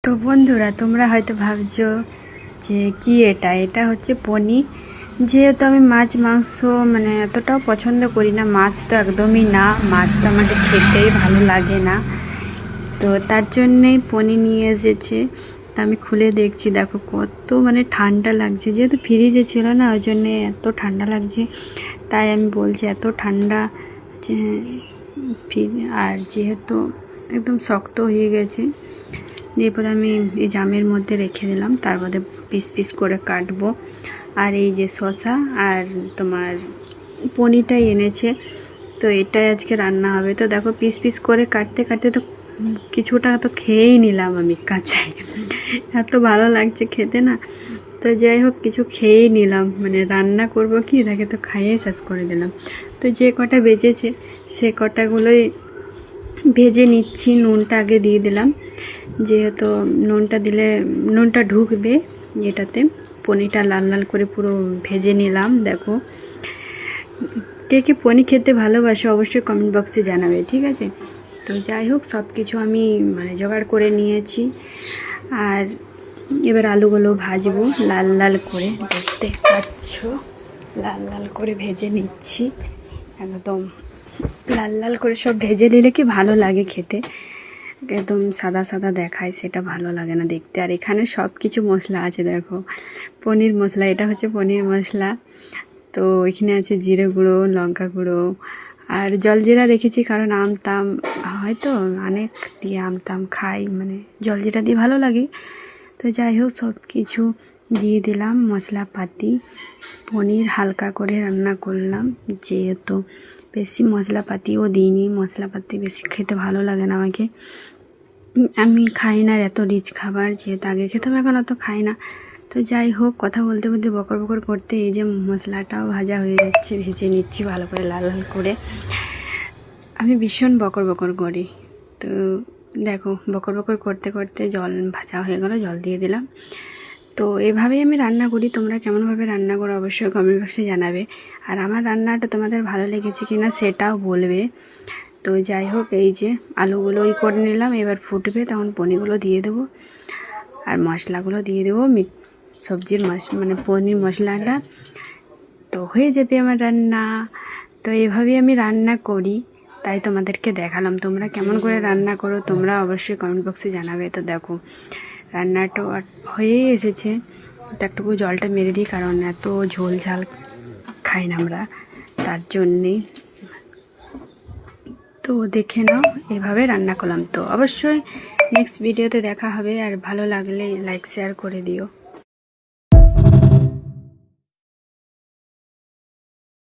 তো বন্ধুরা, তোমরা হয়তো ভাবছো যে কি এটা হচ্ছে পনির। যেহেতু আমি মাছ মাংস মানে এতটাও পছন্দ করি না, মাছ তো একদমই না, মাছ তো আমাকে খেতেই ভালো লাগে না, তো তার জন্যেই পনির নিয়ে এসেছে। তো আমি খুলে দেখছি, দেখো কত মানে ঠান্ডা লাগছে, যেহেতু ফ্রিজে ছিল না ওই জন্যে এত ঠান্ডা লাগছে। তাই আমি বলছি এত ঠান্ডা যে আর যেহেতু একদম শক্ত হয়ে গেছে, এরপর আমি এই জামের মধ্যে রেখে দিলাম, তারপরে পিস পিস করে কাটবো। আর এই যে শসা আর তোমার পনিরটাই এনেছে, তো এটাই আজকে রান্না হবে। তো দেখো পিস পিস করে কাটতে কাটতে তো কিছুটা তো খেয়েই নিলাম আমি কাঁচাই, এত ভালো লাগছে খেতে না। তো যাই হোক কিছু খেয়েই নিলাম, মানে রান্না করব কি, তাকে তো খাইয়ে শেষ করে দিলাম। তো যে কটা বেজেছে সে কটাগুলোই ভেজে নিচ্ছি। নুনটা আগে দিয়ে দিলাম, যেহেতু নুনটা দিলে নুনটা ঢুকবে এটাতে। পনিরটা লাল লাল করে পুরো ভেজে নিলাম। দেখো কে কে পনির খেতে ভালোবাসে অবশ্যই কমেন্ট বক্সে জানাবে, ঠিক আছে। তো যাই হোক সব কিছু আমি মানে জোগাড় করে নিয়েছি, আর এবার আলুগুলো ভাজবো লাল লাল করে, দেখতে পাচ্ছ লাল লাল করে ভেজে নিচ্ছি। একদম লাল লাল করে সব ভেজে নিলে কি ভালো লাগে খেতে, একদম সাদা সাদা দেখায়, সেটা ভালো লাগে না দেখতে। আর এখানে সব কিছু মশলা আছে, দেখো পনির মশলা, এটা হচ্ছে পনির মশলা। তো এখানে আছে জিরে গুঁড়ো, লঙ্কা গুঁড়ো, আর জলজিরা রেখেছি, কারণ আমতাম হয়তো অনেক দিয়ে আমতাম খাই, মানে জলজিরা দিয়ে ভালো লাগে। তো যাই হোক সব কিছু দিয়ে দিলাম মশলাপাতি। পনির হালকা করে রান্না করলাম, যেহেতু বেশি মশলাপাতিও দিইনি, মশলাপাতি বেশি খেতে ভালো লাগে না আমাকে, আমি খাই না এত রিচ খাবার, যেহেতু আগে খেতাম এখন অত খাই না। তো যাই হোক কথা বলতে বলতে বকর বকর করতে এই যে মশলাটাও ভাজা হয়ে যাচ্ছে, ভেজে নিচ্ছি ভালো করে লাল লাল করে। আমি ভীষণ বকর বকর করি, তো দেখো বকর বকর করতে করতে জল ভাজা হয়ে গেল, জল দিয়ে দিলাম। তো এভাবেই আমি রান্না করি, তোমরা কেমনভাবে রান্না করো অবশ্যই কমেন্ট বক্সে জানাবে, আর আমার রান্নাটা তোমাদের ভালো লেগেছে কি না সেটাও বলবে। তো যাই হোক এই যে আলুগুলো করে নিলাম, এবার ফুটবে তখন পনিরগুলো দিয়ে দেবো আর মশলাগুলো দিয়ে দেবো, সবজির মানে পনির মশলাটা, তো হয়ে যাবে আমার রান্না। তো এইভাবেই আমি রান্না করি, তাই তোমাদেরকে দেখালাম। তোমরা কেমন করে রান্না করো তোমরা অবশ্যই কমেন্ট বক্সে জানাবে। তো দেখো রান্নাটা হয়েই এসেছে, তো একটুকু জলটা মেরে দিই, কারণ এত ঝোল ঝাল খাই না আমরা, তার জন্যেই। তো দেখে নাও এভাবে রান্না করলাম। তো অবশ্যই নেক্সট ভিডিওতে দেখা হবে, আর ভালো লাগলে লাইক শেয়ার করে দিও।